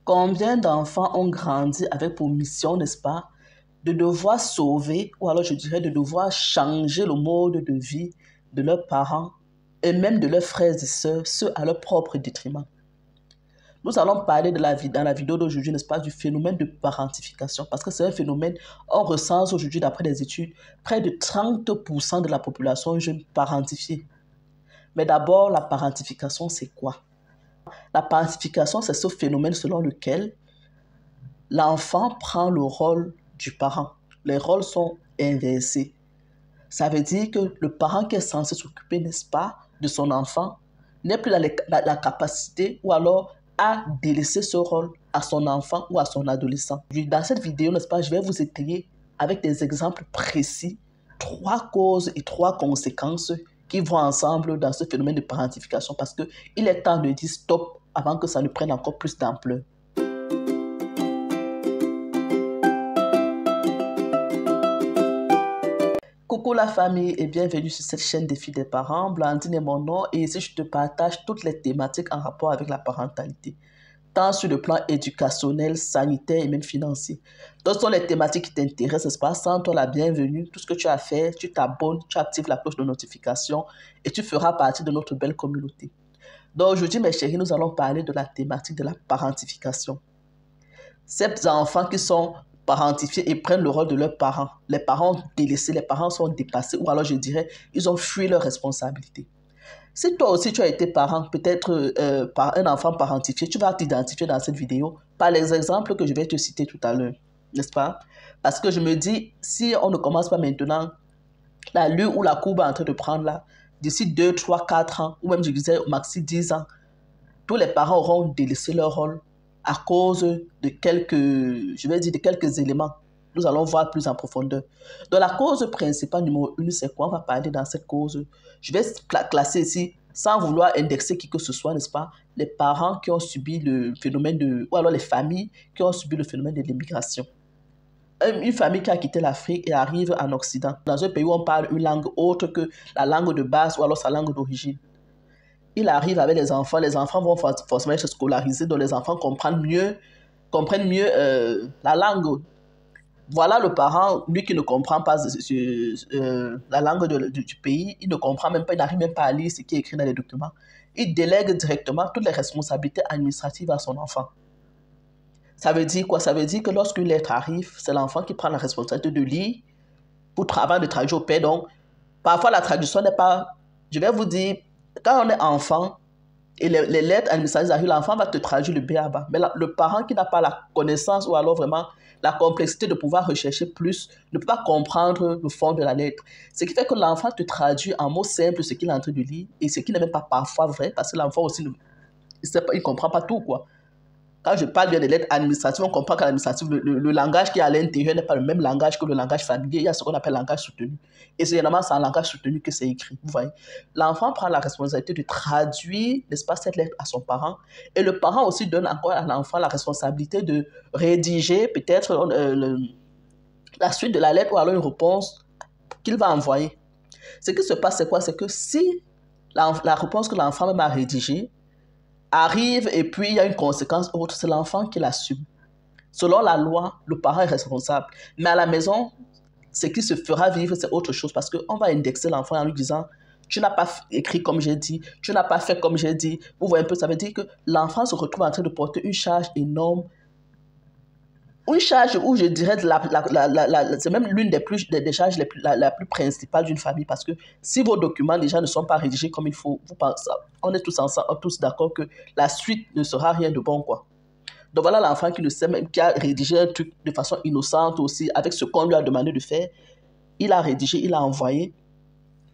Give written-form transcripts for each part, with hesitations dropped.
Combien d'enfants ont grandi avec pour mission, n'est-ce pas, de devoir sauver, ou alors je dirais de devoir changer le mode de vie de leurs parents et même de leurs frères et sœurs, ceux à leur propre détriment. Nous allons parler dans la vidéo d'aujourd'hui, n'est-ce pas, du phénomène de parentification, parce que c'est un phénomène, on recense aujourd'hui, d'après des études, près de 30% de la population jeune parentifiée. Mais d'abord, la parentification, c'est quoi? La parentification, c'est ce phénomène selon lequel l'enfant prend le rôle du parent. Les rôles sont inversés. Ça veut dire que le parent qui est censé s'occuper, n'est-ce pas, de son enfant, n'est plus la capacité ou alors à délaisser ce rôle à son enfant ou à son adolescent. Dans cette vidéo, n'est-ce pas, je vais vous étayer avec des exemples précis, 3 causes et 3 conséquences qui vont ensemble dans ce phénomène de parentification parce qu'il est temps de dire stop avant que ça ne prenne encore plus d'ampleur. Coucou la famille et bienvenue sur cette chaîne Défi des parents. Blandine est mon nom et ici je te partage toutes les thématiques en rapport avec la parentalité, tant sur le plan éducationnel, sanitaire et même financier. Donc ce sont les thématiques qui t'intéressent, n'est-ce pas? Sens-toi la bienvenue. Tout ce que tu as fait, tu t'abonnes, tu actives la cloche de notification et tu feras partie de notre belle communauté. Donc aujourd'hui mes chéris, nous allons parler de la thématique de la parentification. Ces enfants qui sont parentifiés et prennent le rôle de leurs parents. Les parents délaissés, les parents sont dépassés ou alors je dirais, ils ont fui leurs responsabilités. Si toi aussi tu as été parent, peut-être par un enfant parentifié, tu vas t'identifier dans cette vidéo par les exemples que je vais te citer tout à l'heure, n'est-ce pas? Parce que je me dis, si on ne commence pas maintenant, la lue ou la courbe est en train de prendre là, d'ici 2, 3, 4 ans, ou même je disais au maxi 10 ans, tous les parents auront délaissé leur rôle à cause de quelques éléments. Nous allons voir plus en profondeur. Donc la cause principale numéro 1, c'est quoi? On va parler dans cette cause. Je vais classer ici, sans vouloir indexer qui que ce soit, n'est-ce pas? Les parents qui ont subi le phénomène ou alors les familles qui ont subi le phénomène de l'immigration. Une famille qui a quitté l'Afrique et arrive en Occident, dans un pays où on parle une langue autre que la langue de base ou alors sa langue d'origine. Il arrive avec les enfants vont forcément être scolarisés, donc les enfants comprennent mieux la langue. Voilà le parent, lui qui ne comprend pas la langue du pays, il ne comprend même pas, il n'arrive même pas à lire ce qui est écrit dans les documents. Il délègue directement toutes les responsabilités administratives à son enfant. Ça veut dire quoi? Ça veut dire que lorsqu'une lettre arrive, c'est l'enfant qui prend la responsabilité de lire avant de traduire au père. Donc, parfois la traduction n'est pas, je vais vous dire, quand on est enfant et les lettres administratives arrivent, l'enfant va te traduire le b.a.-ba. Mais le parent qui n'a pas la connaissance ou alors vraiment la complexité de pouvoir rechercher plus, ne peut pas comprendre le fond de la lettre. Ce qui fait que l'enfant te traduit en mots simples ce qu'il est en train de lire et ce qui n'est même pas parfois vrai parce que l'enfant aussi, il ne comprend pas tout, quoi. Quand je parle bien des lettres administratives, on comprend qu'à l'administratif, le langage qui est à l'intérieur n'est pas le même langage que le langage familier. Il y a ce qu'on appelle langage soutenu. Et c'est généralement en langage soutenu que c'est écrit. Vous voyez, l'enfant prend la responsabilité de traduire, n'est-ce pas, cette lettre à son parent. Et le parent aussi donne encore à l'enfant la responsabilité de rédiger peut-être la suite de la lettre ou alors une réponse qu'il va envoyer. Ce qui se passe, c'est quoi? C'est que si la réponse que l'enfant même a rédigée arrive et puis il y a une conséquence autre, c'est l'enfant qui l'assume. Selon la loi, le parent est responsable. Mais à la maison, ce qui se fera vivre, c'est autre chose parce qu'on va indexer l'enfant en lui disant « tu n'as pas écrit comme j'ai dit, tu n'as pas fait comme j'ai dit ». Vous voyez un peu, ça veut dire que l'enfant se retrouve en train de porter une charge énorme. Une charge où je dirais, c'est même l'une des charges la plus principale d'une famille parce que si vos documents déjà ne sont pas rédigés comme il faut, vous pensez, on est tous d'accord que la suite ne sera rien de bon, quoi. Donc voilà l'enfant qui le sait, même qui a rédigé un truc de façon innocente aussi, avec ce qu'on lui a demandé de faire. Il a rédigé, il a envoyé.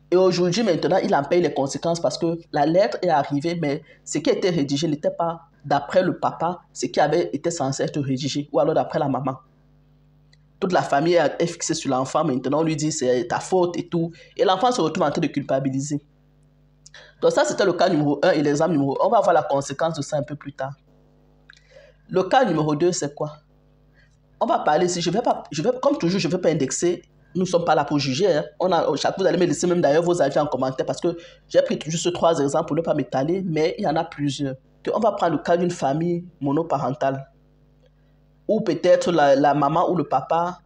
Et aujourd'hui, maintenant, il en paye les conséquences parce que la lettre est arrivée, mais ce qui a été rédigé n'était pas d'après le papa, ce qui avait été censé être rédigé, ou alors d'après la maman. Toute la famille est fixée sur l'enfant, maintenant on lui dit c'est ta faute et tout, et l'enfant se retrouve en train de culpabiliser. Donc ça c'était le cas numéro 1 et l'exemple numéro 1. On va voir la conséquence de ça un peu plus tard. Le cas numéro 2, c'est quoi? On va parler ici, comme toujours, je ne vais pas indexer, nous ne sommes pas là pour juger. Hein. Vous allez me laisser même d'ailleurs vos avis en commentaire parce que j'ai pris juste 3 exemples pour ne pas m'étaler, mais il y en a plusieurs. On va prendre le cas d'une famille monoparentale. ou peut-être la maman ou le papa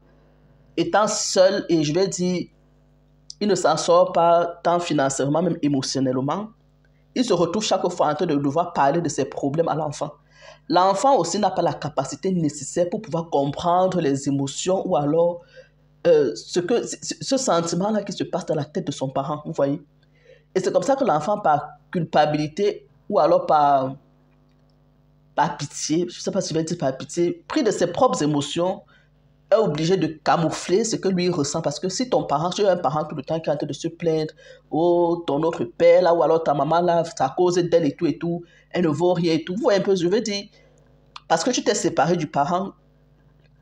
étant seul, et je vais dire, il ne s'en sort pas tant financièrement, même émotionnellement, il se retrouve chaque fois en train de devoir parler de ses problèmes à l'enfant. L'enfant aussi n'a pas la capacité nécessaire pour pouvoir comprendre les émotions ou alors ce sentiment-là qui se passe dans la tête de son parent, vous voyez. Et c'est comme ça que l'enfant, par culpabilité ou alors par pitié, je ne sais pas si je vais dire par pitié, pris de ses propres émotions, est obligé de camoufler ce que lui ressent. Parce que si ton parent, tu as un parent tout le temps qui est en train de se plaindre, oh, ton autre père là, ou alors ta maman là, c'est à cause d'elle et tout, elle ne vaut rien et tout. Vous voyez un peu, je veux dire, parce que tu t'es séparé du parent,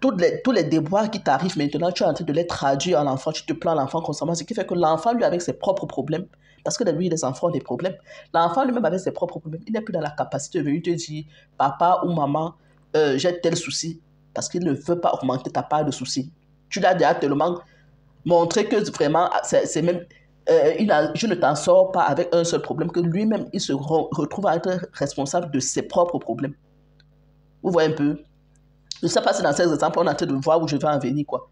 tous les déboires qui t'arrivent maintenant, tu es en train de les traduire à l'enfant, tu te plains à l'enfant constamment, ce qui fait que l'enfant, lui, avec ses propres problèmes, parce que lui, les enfants ont des problèmes, l'enfant lui-même avec ses propres problèmes, il n'est plus dans la capacité de venir te dire, papa ou maman, j'ai tel souci, parce qu'il ne veut pas augmenter ta part de soucis. Tu l'as déjà tellement montré que vraiment, c'est même, je ne t'en sors pas avec un seul problème, que lui-même, il se retrouve à être responsable de ses propres problèmes. Vous voyez un peu? Je ne sais pas si dans ces exemples, on est en train de voir où je vais en venir, quoi.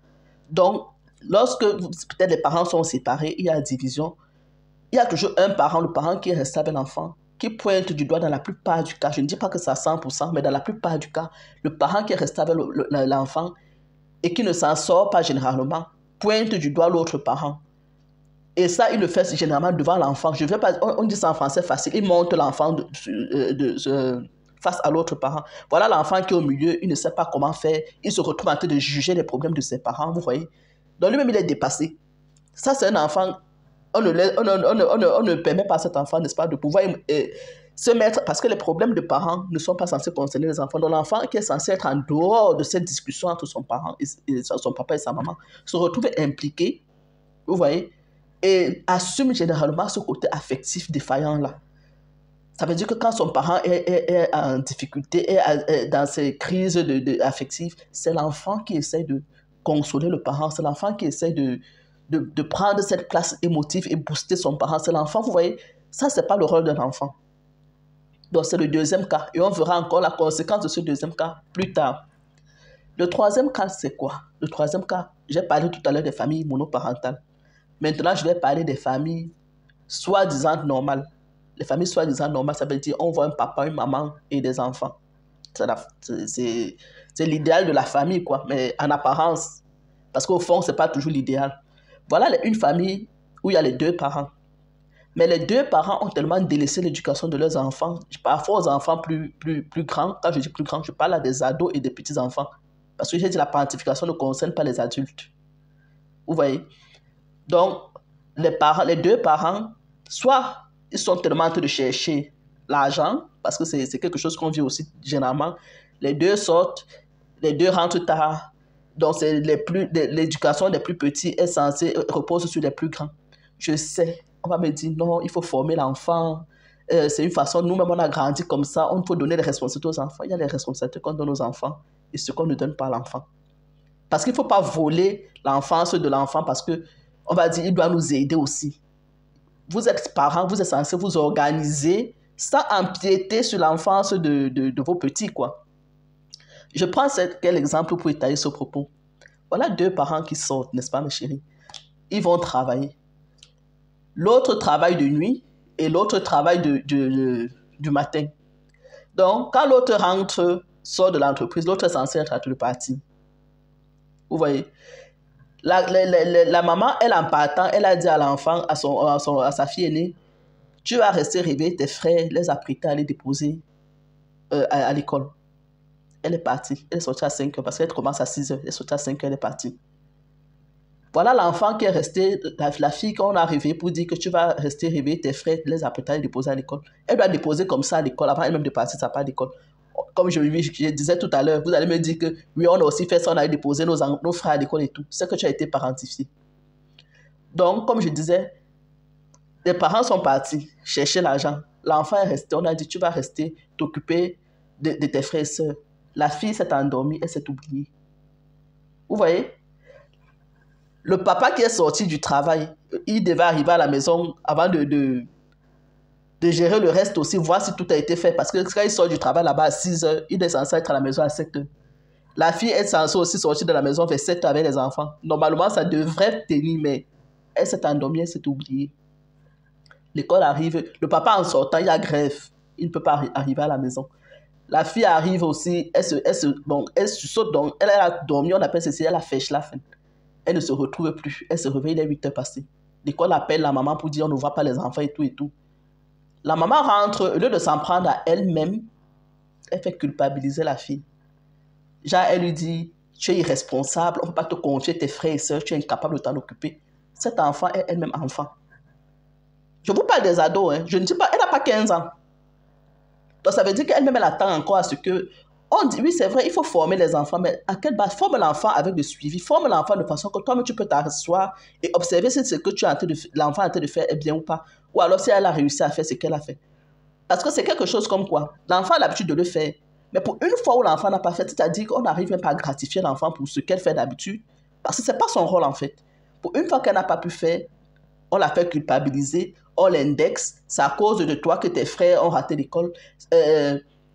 Donc, lorsque peut-être les parents sont séparés, il y a division, il y a toujours un parent, le parent qui est resté avec l'enfant, qui pointe du doigt dans la plupart du cas. Je ne dis pas que c'est à 100%, mais dans la plupart du cas, le parent qui est resté avec l'enfant et qui ne s'en sort pas généralement, pointe du doigt l'autre parent. Et ça, il le fait généralement devant l'enfant. Je vais pas, on dit ça en français facile, il monte l'enfant face à l'autre parent. Voilà l'enfant qui est au milieu, il ne sait pas comment faire, il se retrouve en train de juger les problèmes de ses parents, vous voyez. Donc lui-même, il est dépassé. Ça, c'est un enfant, on ne permet pas à cet enfant, n'est-ce pas, de pouvoir se mettre, parce que les problèmes de parents ne sont pas censés concerner les enfants. Donc l'enfant qui est censé être en dehors de cette discussion entre son parent, son papa et sa maman, se retrouve impliqué, vous voyez, et assume généralement ce côté affectif défaillant-là. Ça veut dire que quand son parent est en difficulté, est dans ses crises affectives, c'est l'enfant qui essaie de consoler le parent, c'est l'enfant qui essaie de prendre cette place émotive et booster son parent. C'est l'enfant, vous voyez, ça, ce n'est pas le rôle d'un enfant. Donc, c'est le deuxième cas. Et on verra encore la conséquence de ce deuxième cas plus tard. Le troisième cas, c'est quoi? Le troisième cas, j'ai parlé tout à l'heure des familles monoparentales. Maintenant, je vais parler des familles soi-disant normales. Les familles soi-disant normales, ça veut dire on voit un papa, une maman et des enfants. C'est l'idéal de la famille, quoi, mais en apparence. Parce qu'au fond, ce n'est pas toujours l'idéal. Voilà une famille où il y a les deux parents. Mais les deux parents ont tellement délaissé l'éducation de leurs enfants, parfois aux enfants plus grands. Quand je dis plus grands, je parle à des ados et des petits-enfants. Parce que j'ai dit la parentification ne concerne pas les adultes. Vous voyez? Donc, les deux parents, soit ils sont tellement en train de chercher l'argent, parce que c'est quelque chose qu'on vit aussi généralement. Les deux sortent, les deux rentrent tard. Donc, l'éducation des plus petits est censée reposer sur les plus grands. Je sais, on va me dire non, il faut former l'enfant. C'est une façon, nous-mêmes, on a grandi comme ça. On faut donner les responsabilités aux enfants. Il y a les responsabilités qu'on donne aux enfants et ce qu'on ne donne pas à l'enfant. Parce qu'il ne faut pas voler l'enfance de l'enfant parce que on va dire il doit nous aider aussi. Vous êtes parents, vous êtes censés vous organiser sans empiéter sur l'enfance de vos petits, quoi. Je prends quel exemple pour étayer ce propos. Voilà deux parents qui sortent, n'est-ce pas, mes chéris? Ils vont travailler. L'autre travaille de nuit et l'autre travaille du matin. Donc, quand l'autre sort de l'entreprise, l'autre est censé être à le parti. Vous voyez? La maman, elle en partant, elle a dit à l'enfant, à sa fille aînée, tu vas rester réveiller tes frères, les apprêter à aller déposer à l'école. Elle est partie. Elle est sortie à 5 heures parce qu'elle commence à 6 heures. Elle est sortie à 5 heures, elle est partie. Voilà l'enfant qui est resté, la fille qu'on a réveillée pour dire que tu vas rester réveiller tes frères, les apprêter à aller déposer à l'école. Elle doit déposer comme ça à l'école avant elle-même de partir sa part d'école. Comme je disais tout à l'heure, vous allez me dire que oui, on a aussi fait ça, on a déposé nos frères à l'école et tout. C'est que tu as été parentifié. Donc, comme je disais, les parents sont partis chercher l'argent. L'enfant est resté, on a dit tu vas rester t'occuper de tes frères et sœurs. La fille s'est endormie, elle s'est oubliée. Vous voyez? Le papa qui est sorti du travail, il devait arriver à la maison avant de gérer le reste aussi, voir si tout a été fait. Parce que quand il sort du travail là-bas à 6 heures, il est censé être à la maison à 7 heures. La fille est censée aussi sortir de la maison vers 7 heures avec les enfants. Normalement, ça devrait tenir, mais elle s'est endormie, elle s'est oubliée. L'école arrive, le papa en sortant, il y a grève. Il ne peut pas arriver à la maison. La fille arrive aussi, elle se saute, donc elle a dormi, on appelle ceci, elle a fait schlafen. Elle ne se retrouve plus. Elle se réveille, il est 8 heures passées. L'école appelle la maman pour dire on ne voit pas les enfants et tout et tout. La maman rentre, au lieu de s'en prendre à elle-même, elle fait culpabiliser la fille. Genre, elle lui dit, tu es irresponsable, on ne peut pas te confier tes frères et sœurs, tu es incapable de t'en occuper. Cet enfant est elle-même enfant. Je vous parle des ados, hein. Je ne dis pas, elle n'a pas 15 ans. Donc ça veut dire qu'elle-même, elle attend encore à ce que... On dit, oui, c'est vrai, il faut former les enfants, mais à quelle base? Forme l'enfant avec le suivi, forme l'enfant de façon que toi-même, tu peux t'asseoir et observer si ce que l'enfant est en train de faire est bien ou pas. Ou alors si elle a réussi à faire ce qu'elle a fait. Parce que c'est quelque chose comme quoi, l'enfant a l'habitude de le faire. Mais pour une fois où l'enfant n'a pas fait, c'est-à-dire qu'on n'arrive même pas à gratifier l'enfant pour ce qu'elle fait d'habitude, parce que ce n'est pas son rôle en fait. Pour une fois qu'elle n'a pas pu faire, on la fait culpabiliser, on l'indexe, c'est à cause de toi que tes frères ont raté l'école,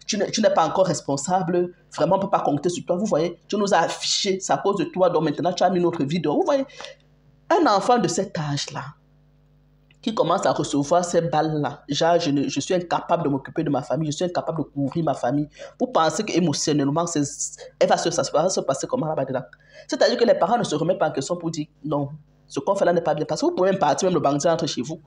tu n'es pas encore responsable, vraiment on ne peut pas compter sur toi, vous voyez, tu nous as affiché, c'est à cause de toi, donc maintenant tu as mis notre vie dehors, vous voyez. Un enfant de cet âge-là, qui commence à recevoir ces balles-là, genre je suis incapable de m'occuper de ma famille, je suis incapable de couvrir ma famille, vous pensez qu'émotionnellement, ça va se passer comment là-bas-dedans? C'est-à-dire que les parents ne se remettent pas en question pour dire non, ce qu'on fait là n'est pas bien, parce que vous pouvez même partir, même le bandit entre chez vous.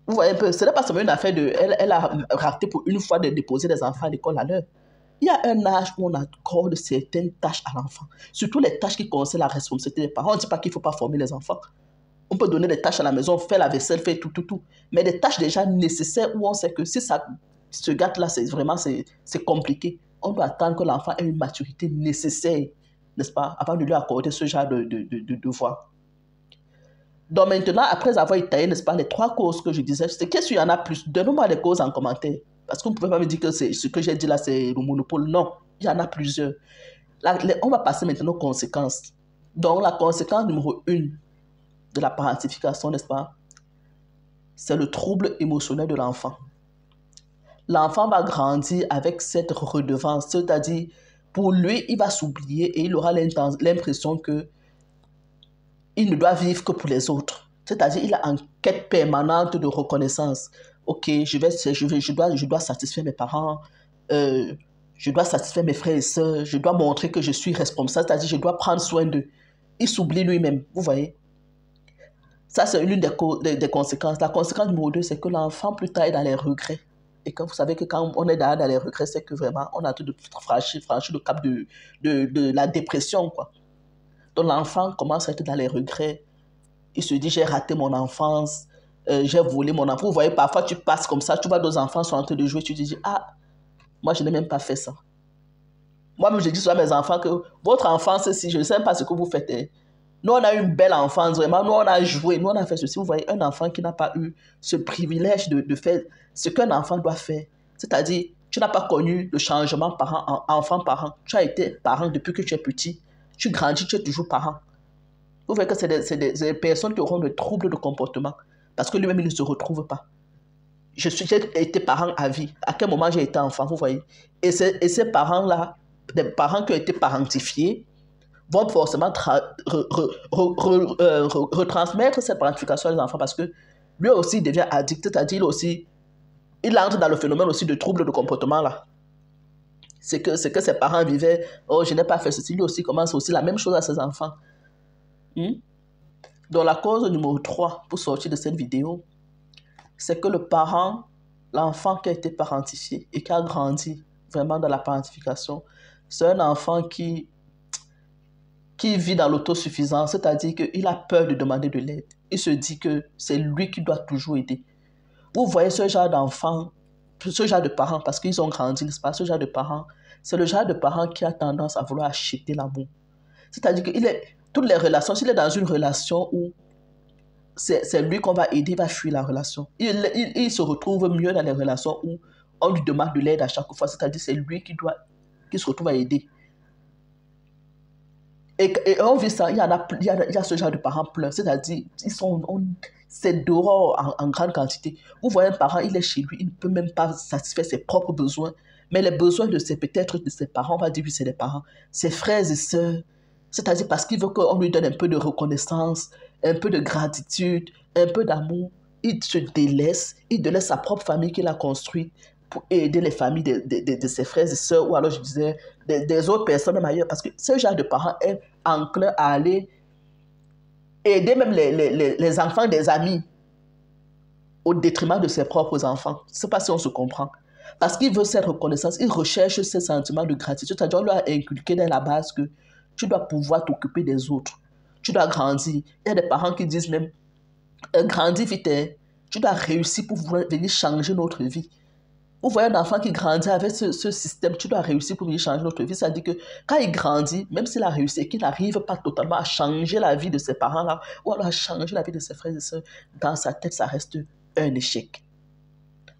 Vous voyez un peu, ce n'est pas seulement une affaire de... Elle a raté pour une fois de déposer des enfants à l'école à l'heure. Il y a un âge où on accorde certaines tâches à l'enfant, surtout les tâches qui concernent la responsabilité des parents. On ne dit pas qu'il ne faut pas former les enfants. On peut donner des tâches à la maison, faire la vaisselle, faire tout. Mais des tâches déjà nécessaires où on sait que si ça se gâte là, c'est vraiment compliqué. On doit attendre que l'enfant ait une maturité nécessaire, n'est-ce pas, avant de lui accorder ce genre de devoir. Donc maintenant, après avoir étayé, n'est-ce pas, les 3 causes que je disais, c'est qu'est-ce qu'il y en a plus? Donnez-moi les causes en commentaire. Parce qu'on ne pouvait pas me dire que ce que j'ai dit là, c'est le monopole. Non, il y en a plusieurs. Là, on va passer maintenant aux conséquences. Donc la conséquence numéro 1 de la parentification, n'est-ce pas, c'est le trouble émotionnel de l'enfant. L'enfant va grandir avec cette redevance, c'est-à-dire, pour lui, il va s'oublier et il aura l'impression que il ne doit vivre que pour les autres. C'est-à-dire, il est en quête permanente de reconnaissance. Ok, je dois satisfaire mes parents, je dois satisfaire mes frères et sœurs, je dois montrer que je suis responsable, c'est-à-dire, je dois prendre soin d'eux. Il s'oublie lui-même, vous voyez. Ça, c'est l'une des conséquences. La conséquence numéro 2, c'est que l'enfant, plus tard, est dans les regrets. Et quand vous savez que quand on est dans les regrets, c'est que vraiment, on a tout de franchir le cap de la dépression, quoi. Donc, l'enfant commence à être dans les regrets. Il se dit, j'ai raté mon enfance, j'ai volé mon enfant. Vous voyez, parfois, tu passes comme ça, tu vois d'autres enfants sont en train de jouer, tu te dis, ah, moi, je n'ai même pas fait ça. Moi-même, je dis souvent à mes enfants que votre enfance, si je ne sais pas ce que vous faites, nous, on a eu une belle enfance, vraiment. Nous, on a joué, nous, on a fait ceci. Vous voyez, un enfant qui n'a pas eu ce privilège de faire ce qu'un enfant doit faire. C'est-à-dire, tu n'as pas connu le changement enfant-parent. Tu as été parent depuis que tu es petit. Tu grandis, tu es toujours parent. Vous voyez que c'est des personnes qui auront des troubles de comportement parce que lui-même, il ne se retrouve pas. J'ai été parent à vie. À quel moment j'ai été enfant, vous voyez. Et ces parents-là, des parents qui ont été parentifiés, vont forcément retransmettre cette parentification aux enfants parce que lui aussi devient addict, c'est-à-dire il entre dans le phénomène aussi de trouble de comportement là. C'est que ses parents vivaient, oh je n'ai pas fait ceci, lui aussi commence aussi la même chose à ses enfants. Donc la cause numéro 3 pour sortir de cette vidéo, c'est que l'enfant qui a été parentifié et qui a grandi vraiment dans la parentification, c'est un enfant qui vit dans l'autosuffisance, c'est-à-dire qu'il a peur de demander de l'aide. Il se dit que c'est lui qui doit toujours aider. Vous voyez ce genre d'enfant, ce genre de parents, parce qu'ils ont grandi, n'est-ce pas, ce genre de parents, c'est le genre de parent qui a tendance à vouloir acheter l'amour. C'est-à-dire que toutes les relations, s'il est dans une relation où c'est lui qu'on va aider, il va fuir la relation. Il se retrouve mieux dans les relations où on lui demande de l'aide à chaque fois, c'est-à-dire c'est lui qui se retrouve à aider. Et on vit ça, il y a ce genre de parents pleins, c'est-à-dire c'est dehors en grande quantité. Vous voyez un parent, il est chez lui, il ne peut même pas satisfaire ses propres besoins. Mais les besoins de ses peut-être de ses parents, on va dire oui, c'est les parents, ses frères et sœurs, c'est-à-dire parce qu'il veut qu'on lui donne un peu de reconnaissance, un peu de gratitude, un peu d'amour, il se délaisse, il délaisse sa propre famille qu'il a construite pour aider les familles de ses frères et sœurs, ou alors je disais des autres personnes même ailleurs, parce que ce genre de parents est enclin à aller aider même les enfants des amis au détriment de ses propres enfants. Je ne sais pas si on se comprend. Parce qu'il veut cette reconnaissance, il recherche ce sentiment de gratitude. C'est-à-dire, on lui a inculqué dans la base que tu dois pouvoir t'occuper des autres. Tu dois grandir. Il y a des parents qui disent même, grandis vite, hein. Tu dois réussir pour venir changer notre vie. Vous voyez un enfant qui grandit avec ce système, tu dois réussir pour venir changer notre vie. Ça dit que quand il grandit, même s'il a réussi et qu'il n'arrive pas totalement à changer la vie de ses parents-là, ou alors à changer la vie de ses frères et sœurs, dans sa tête, ça reste un échec.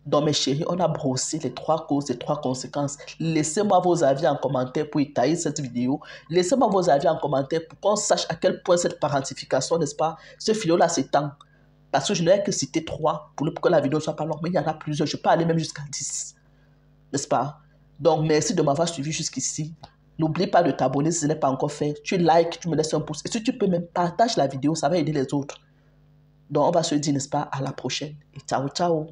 Donc, mes chéris, on a brossé les 3 causes, les 3 conséquences. Laissez-moi vos avis en commentaire pour étayer cette vidéo. Laissez-moi vos avis en commentaire pour qu'on sache à quel point cette parentification, n'est-ce pas, ce fléau-là s'étend. Parce que je n'ai que cité 3 pour que la vidéo ne soit pas longue, mais il y en a plusieurs. Je peux aller même jusqu'à 10. N'est-ce pas? Donc, merci de m'avoir suivi jusqu'ici. N'oublie pas de t'abonner si ce n'est pas encore fait. Tu likes, tu me laisses un pouce. Et si tu peux même partage la vidéo, ça va aider les autres. Donc, on va se dire, n'est-ce pas, à la prochaine. Et ciao, ciao.